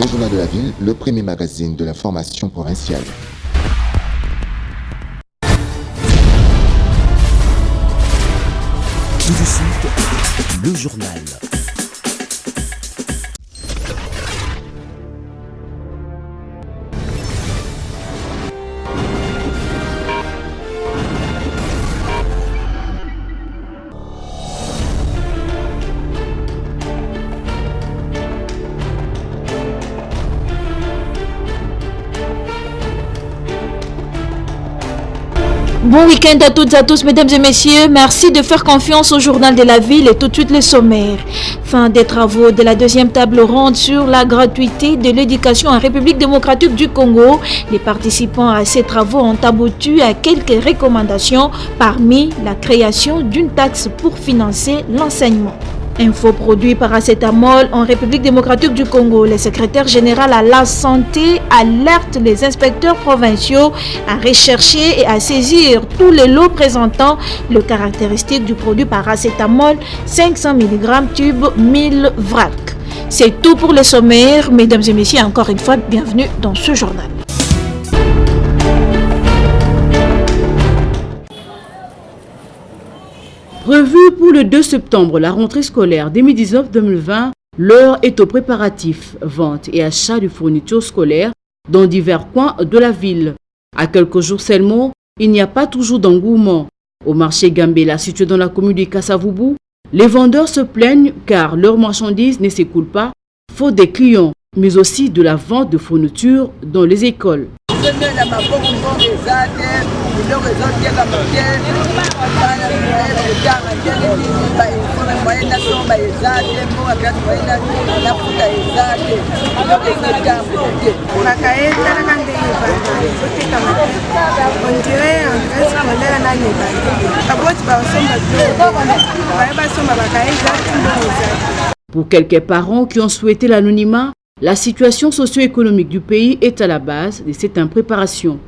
Le Journal de la Ville, le premier magazine de l'information provinciale. Tout de suite, le journal. Bon week-end à toutes et à tous, mesdames et messieurs. Merci de faire confiance au journal de la ville et tout de suite les sommaires. Fin des travaux de la deuxième table ronde sur la gratuité de l'éducation en République démocratique du Congo. Les participants à ces travaux ont abouti à quelques recommandations, parmi la création d'une taxe pour financer l'enseignement. Info produit par Paracétamol en République démocratique du Congo. Le secrétaire général à la santé alerte les inspecteurs provinciaux à rechercher et à saisir tous les lots présentant le caractéristique du produit Paracétamol 500 mg tube 1000 vrac. C'est tout pour le sommaire. Mesdames et messieurs, encore une fois, bienvenue dans ce journal. Prévue pour le 2 septembre, la rentrée scolaire 2019-2020, l'heure est aux préparatifs, vente et achat de fournitures scolaires dans divers coins de la ville. À quelques jours seulement, il n'y a pas toujours d'engouement. Au marché Gambela, situé dans la commune de Kasavubu, les vendeurs se plaignent car leurs marchandises ne s'écoulent pas, faute des clients, mais aussi de la vente de fournitures dans les écoles. Pour quelques parents qui ont souhaité l'anonymat, la situation socio-économique du pays est à la base de cette impréparation.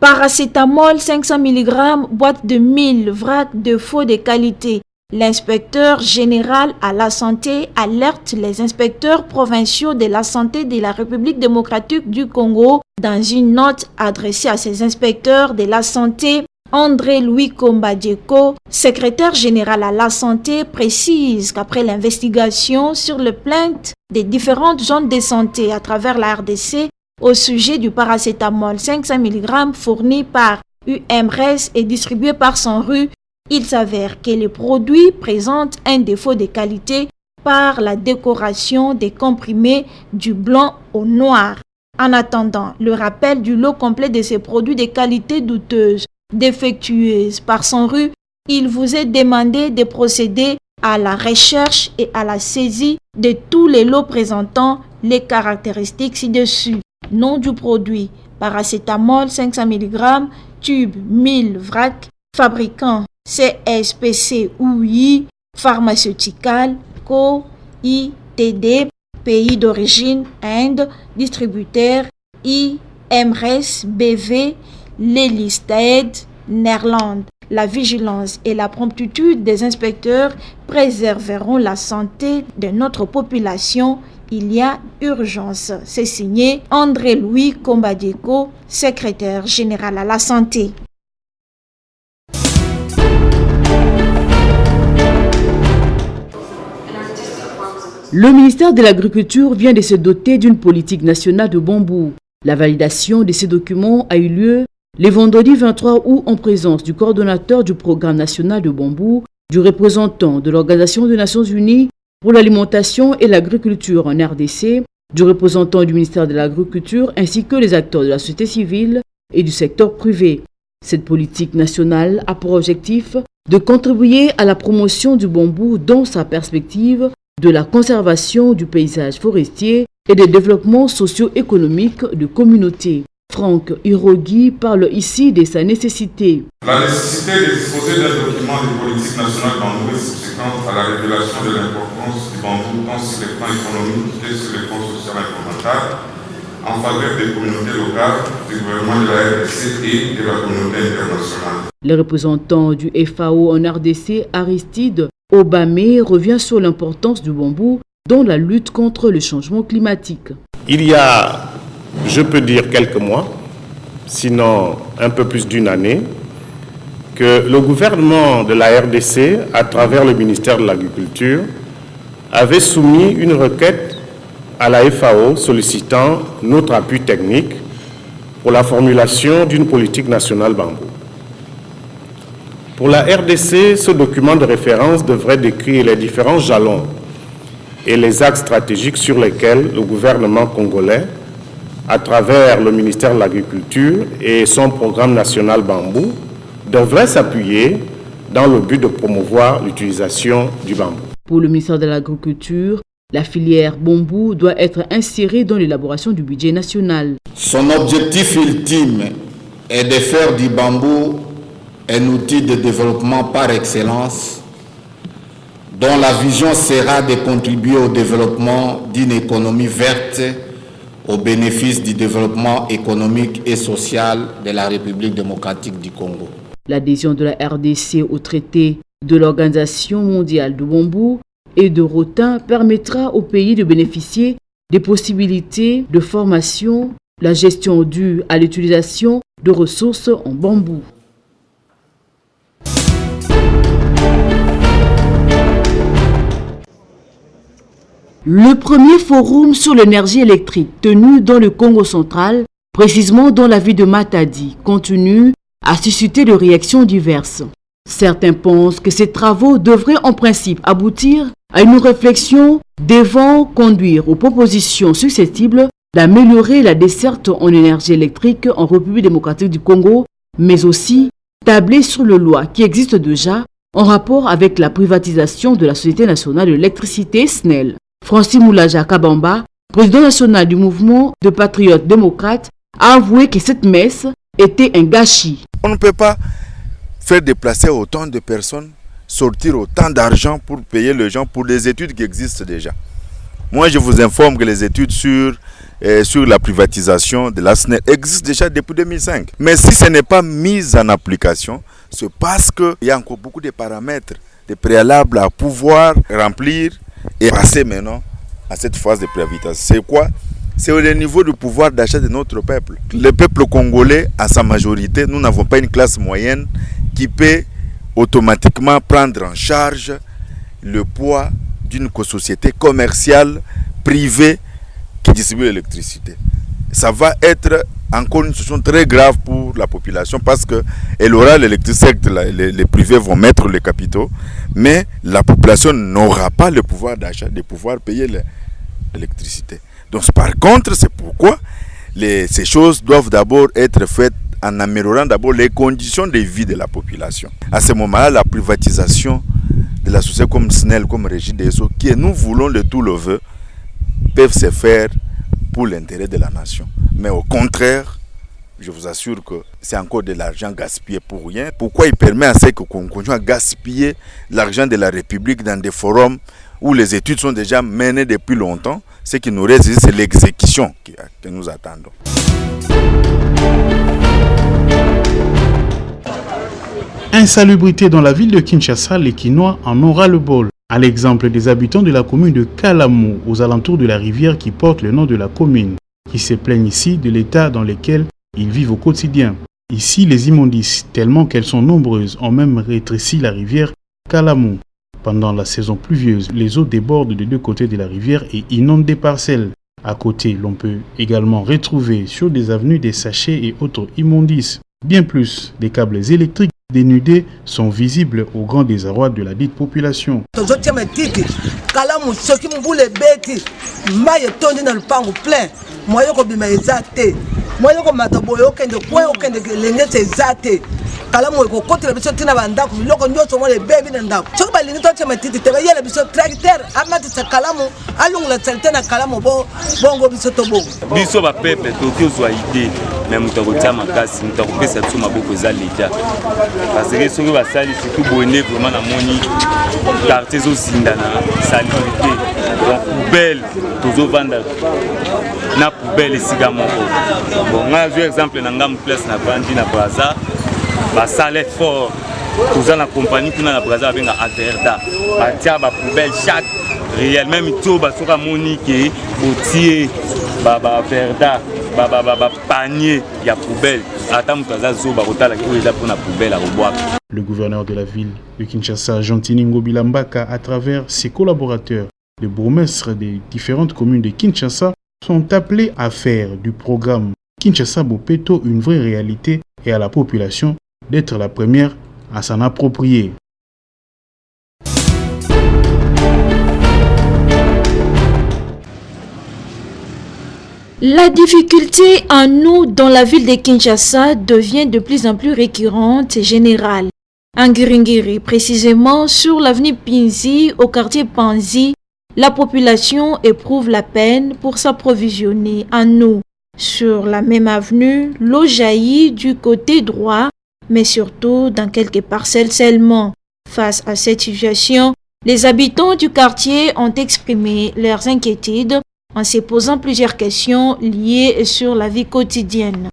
Paracétamol 500 mg, boîte de 1000 vrac de faux de qualité. L'inspecteur général à la santé alerte les inspecteurs provinciaux de la santé de la République démocratique du Congo. Dans une note adressée à ces inspecteurs de la santé, André-Louis Kombadieko, secrétaire général à la santé, précise qu'après l'investigation sur les plaintes des différentes zones de santé à travers la RDC au sujet du paracétamol 500 mg fourni par UMRS et distribué par Sanru, il s'avère que le produit présente un défaut de qualité par la décoration des comprimés du blanc au noir. En attendant le rappel du lot complet de ces produits de qualité douteuse, défectueuse par Sanru, il vous est demandé de procéder à la recherche et à la saisie de tous les lots présentant les caractéristiques ci-dessus. Nom du produit, paracétamol 500 mg, tube 1000 vrac, fabricant CSPC UI, pharmaceutical, Co, ITD, pays d'origine Inde, distributeur IMRS BV, Lelystad, Néerlande. La vigilance et la promptitude des inspecteurs préserveront la santé de notre population. Il y a urgence. C'est signé André-Louis Kombadieko, secrétaire général à la santé. Le ministère de l'Agriculture vient de se doter d'une politique nationale de bambou. La validation de ces documents a eu lieu le vendredi 23 août en présence du coordonnateur du programme national de bambou, du représentant de l'Organisation des Nations Unies pour l'alimentation et l'agriculture en RDC, du représentant du ministère de l'Agriculture ainsi que les acteurs de la société civile et du secteur privé. Cette politique nationale a pour objectif de contribuer à la promotion du bambou dans sa perspective de la conservation du paysage forestier et des développements socio-économiques de communautés. Franck Hirogi parle ici de sa nécessité. La nécessité de disposer d'un document de politique nationale bambou est subséquente à la révélation de l'importance du bambou tant sur le plan économique que sur le plan social et environnemental, en faveur des communautés locales, du gouvernement de la RDC et de la communauté internationale. Le représentant du FAO en RDC, Aristide Obamé, revient sur l'importance du bambou dans la lutte contre le changement climatique. Il y a, je peux dire, quelques mois, sinon un peu plus d'une année, que le gouvernement de la RDC, à travers le ministère de l'Agriculture, avait soumis une requête à la FAO sollicitant notre appui technique pour la formulation d'une politique nationale bambou. Pour la RDC, ce document de référence devrait décrire les différents jalons et les axes stratégiques sur lesquels le gouvernement congolais, à travers le ministère de l'Agriculture et son programme national bambou, devrait s'appuyer dans le but de promouvoir l'utilisation du bambou. Pour le ministère de l'Agriculture, la filière bambou doit être insérée dans l'élaboration du budget national. Son objectif ultime est de faire du bambou un outil de développement par excellence, dont la vision sera de contribuer au développement d'une économie verte au bénéfice du développement économique et social de la République démocratique du Congo. L'adhésion de la RDC au traité de l'Organisation mondiale du bambou et de rotin permettra au pays de bénéficier des possibilités de formation, la gestion due à l'utilisation de ressources en bambou. Le premier forum sur l'énergie électrique tenu dans le Congo central, précisément dans la ville de Matadi, continue à susciter des réactions diverses. Certains pensent que ces travaux devraient en principe aboutir à une réflexion devant conduire aux propositions susceptibles d'améliorer la desserte en énergie électrique en République démocratique du Congo, mais aussi tabler sur les lois qui existent déjà en rapport avec la privatisation de la Société nationale de l'électricité SNEL. Francis Moulaja Kabamba, président national du mouvement de patriotes démocrates, a avoué que cette messe était un gâchis. On ne peut pas faire déplacer autant de personnes, sortir autant d'argent pour payer les gens pour des études qui existent déjà. Moi, je vous informe que les études sur la privatisation de la SNEL existent déjà depuis 2005. Mais si ce n'est pas mis en application, c'est parce qu'il y a encore beaucoup de paramètres, de préalables à pouvoir remplir et passer maintenant à cette phase de privatisation. C'est quoi? C'est au niveau du pouvoir d'achat de notre peuple. Le peuple congolais, à sa majorité, nous n'avons pas une classe moyenne qui peut automatiquement prendre en charge le poids d'une société commerciale privée qui distribue l'électricité. Ça va être encore une situation très grave pour la population parce qu'elle aura l'électricité, les privés vont mettre les capitaux, mais la population n'aura pas le pouvoir d'achat, de pouvoir payer l'électricité. Donc par contre, c'est pourquoi ces choses doivent d'abord être faites en améliorant d'abord les conditions de vie de la population. À ce moment-là, la privatisation de la société comme SNEL, comme Régie des eaux, qui nous voulons de tout le vœu, peuvent se faire pour l'intérêt de la nation. Mais au contraire, je vous assure que c'est encore de l'argent gaspillé pour rien. Pourquoi il permet à ce qu'on continue à gaspiller l'argent de la République dans des forums où les études sont déjà menées depuis longtemps? Ce qui nous reste, c'est l'exécution que nous attendons. Insalubrité dans la ville de Kinshasa, les Kinois en ont ras-le-bol. À l'exemple des habitants de la commune de Kalamou, aux alentours de la rivière qui porte le nom de la commune, qui se plaignent ici de l'état dans lequel ils vivent au quotidien. Ici, les immondices, tellement qu'elles sont nombreuses, ont même rétréci la rivière Kalamou. Pendant la saison pluvieuse, les eaux débordent des deux côtés de la rivière et inondent des parcelles. À côté, l'on peut également retrouver sur des avenues des sachets et autres immondices. Bien plus, des câbles électriques dénudés sont visibles au grand désarroi de la dite population. Kalamu eko kotela biso tina bandako biloko nyonso mo le bebi na ndako soki balingi to chama titi te bayela biso tracteur amati kalamu alungula tsalte na kalamu bongo biso to bongo biso ba pepe to kozwa idée mais mutako tama kasi mutako pesa biso maboko za leta parce que soki basali surtout bonne vraiment na moni quartier zo zindana salubrité donc poubelle tozo vanda na poubelle esika moko bon nga zo exemple na ngam place na vandi na Braza basale fort toza na compagnie kuna na Braza benga Averda batia ba poubelle chaque réel même to basoka moni ke botier ba Averda ba panier ya poubelle ata mutaza zo ba kotala ki oza pour na poubelle à reboaka. Le gouverneur de la ville de Kinshasa, Jean-Tini Ngobila Mbaka, à travers ses collaborateurs, les bourgmestres des différentes communes de Kinshasa, sont appelés à faire du programme Kinshasa Bopeto une vraie réalité et à la population d'être la première à s'en approprier. La difficulté en eau dans la ville de Kinshasa devient de plus en plus récurrente et générale. En Guringiri, précisément sur l'avenue Pinzi, au quartier Panzi, la population éprouve la peine pour s'approvisionner en eau. Sur la même avenue, l'eau jaillit du côté droit, mais surtout dans quelques parcelles seulement. Face à cette situation, les habitants du quartier ont exprimé leurs inquiétudes en se posant plusieurs questions liées sur la vie quotidienne.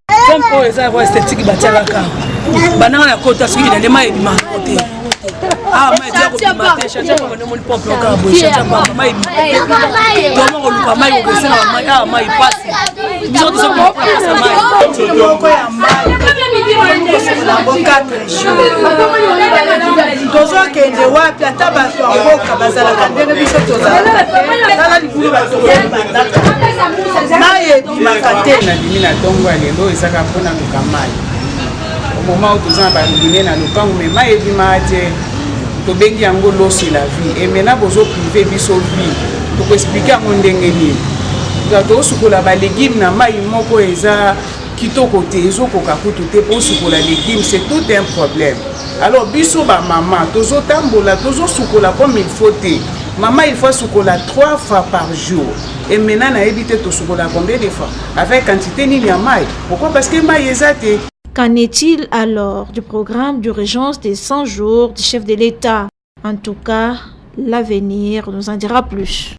Moment où tous en balbiner dans le camp, mais ma ebimate, to bengi yango losi la vie. Et maintenant, bozo privé biso vie. To expliquer à mon dengeni. Gato sukola ba légumes na mai moko eza kitoko te ezo koka kutu te po sukola légumes, c'est tout un problème. Alors biso ba maman, tozo tambola, tozo sukola comme il faut te. Maman, il faut sukola 3 fois par jour. Et maintenant, on a évité to sukola combien de fois? Avec quantité ni ya mai. Pourquoi? Parce que mai ezate. Qu'en est-il alors du programme d'urgence des 100 jours du chef de l'État? En tout cas, l'avenir nous en dira plus.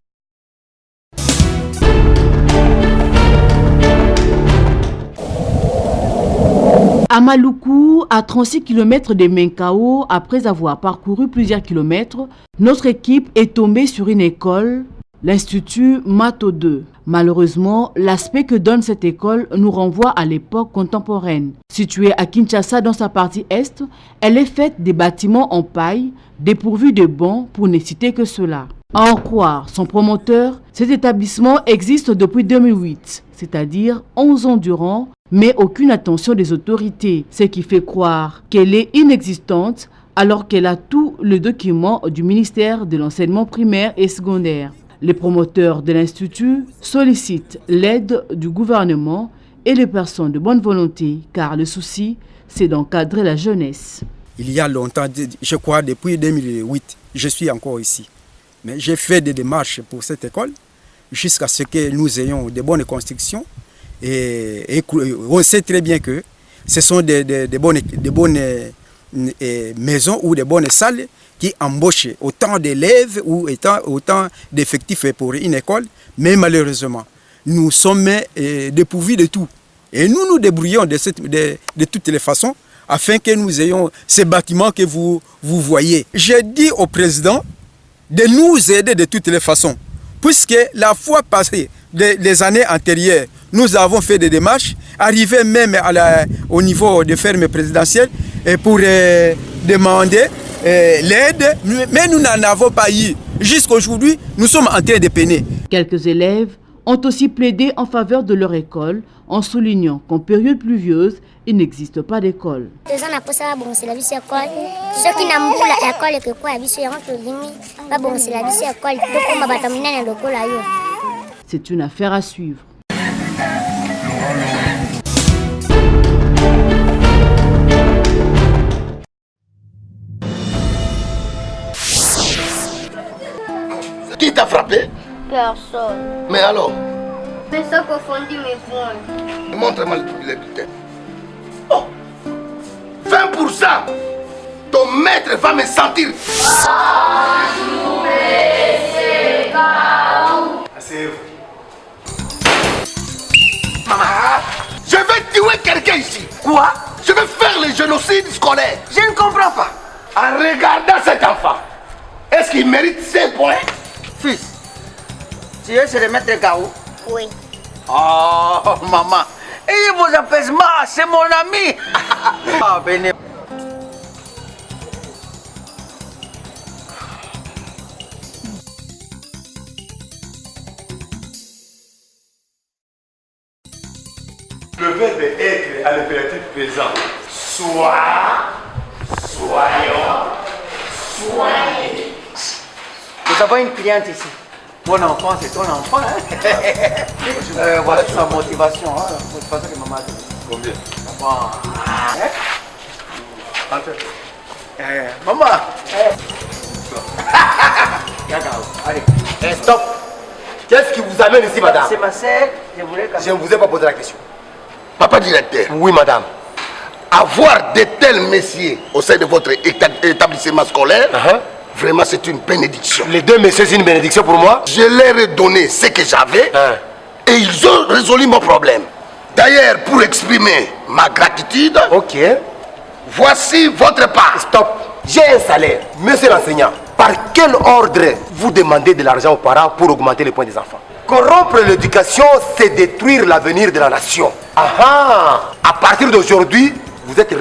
À Maluku, à 36 km de Menkao, après avoir parcouru plusieurs kilomètres, notre équipe est tombée sur une école, l'Institut Mato 2. Malheureusement, l'aspect que donne cette école nous renvoie à l'époque contemporaine. Située à Kinshasa dans sa partie est, elle est faite des bâtiments en paille, dépourvus de bancs pour ne citer que cela. À en croire son promoteur, cet établissement existe depuis 2008, c'est-à-dire 11 ans durant, mais aucune attention des autorités, ce qui fait croire qu'elle est inexistante alors qu'elle a tous les documents du ministère de l'enseignement primaire et secondaire. Les promoteurs de l'Institut sollicitent l'aide du gouvernement et les personnes de bonne volonté, car le souci, c'est d'encadrer la jeunesse. Il y a longtemps, je crois depuis 2008, je suis encore ici. Mais j'ai fait des démarches pour cette école jusqu'à ce que nous ayons de bonnes constructions. Et on sait très bien que ce sont des bonnes maisons ou des bonnes salles qui embauchent autant d'élèves ou autant d'effectifs pour une école. Mais malheureusement, nous sommes dépourvus de tout. Et nous nous débrouillons de toutes les façons afin que nous ayons ces bâtiments que vous voyez. J'ai dit au président de nous aider de toutes les façons. Puisque la fois passée, les années antérieures, nous avons fait des démarches, arrivé même au niveau des fermes présidentielles pour demander l'aide, mais nous n'en avons pas eu. Jusqu'aujourd'hui, nous sommes en train de peiner. Quelques élèves ont aussi plaidé en faveur de leur école en soulignant qu'en période pluvieuse, il n'existe pas d'école. C'est une affaire à suivre. t'a frappé? Personne. Mais alors? Personne confondit mes points. Montre-moi les bulletins. Oh! 20%! Ton maître va me sentir. Maman, je vais tuer quelqu'un ici. Quoi? Je vais faire le génocide scolaire. Je ne comprends pas. En regardant cet enfant, est-ce qu'il mérite 5 points? Fils, tu es chez le maître Gao? Oui. Oh, maman. Ayez vos apaisements, c'est mon ami. Ah, venez. Le verbe être à l'impératif présent. Sois, soyons, soyez. Nous avons une cliente ici. Mon enfant, c'est ton enfant. Hein? Voilà sa motivation. Hein? C'est pas ça que maman a dit. Combien? Bon. Hein? Maman. Allez. Stop. Qu'est-ce qui vous amène ici, madame? C'est ma sœur. Je ne vous ai pas posé la question. Papa directeur. Oui, madame. Avoir de tels messieurs au sein de votre établissement scolaire, vraiment c'est une bénédiction. Les deux messieurs, c'est une bénédiction pour moi. Je leur ai donné ce que j'avais et ils ont résolu mon problème. D'ailleurs, pour exprimer ma gratitude, voici votre part. Stop. J'ai un salaire. Monsieur l'enseignant, par quel ordre vous demandez de l'argent aux parents pour augmenter les points des enfants? Corrompre l'éducation, c'est détruire l'avenir de la nation. À partir d'aujourd'hui, vous êtes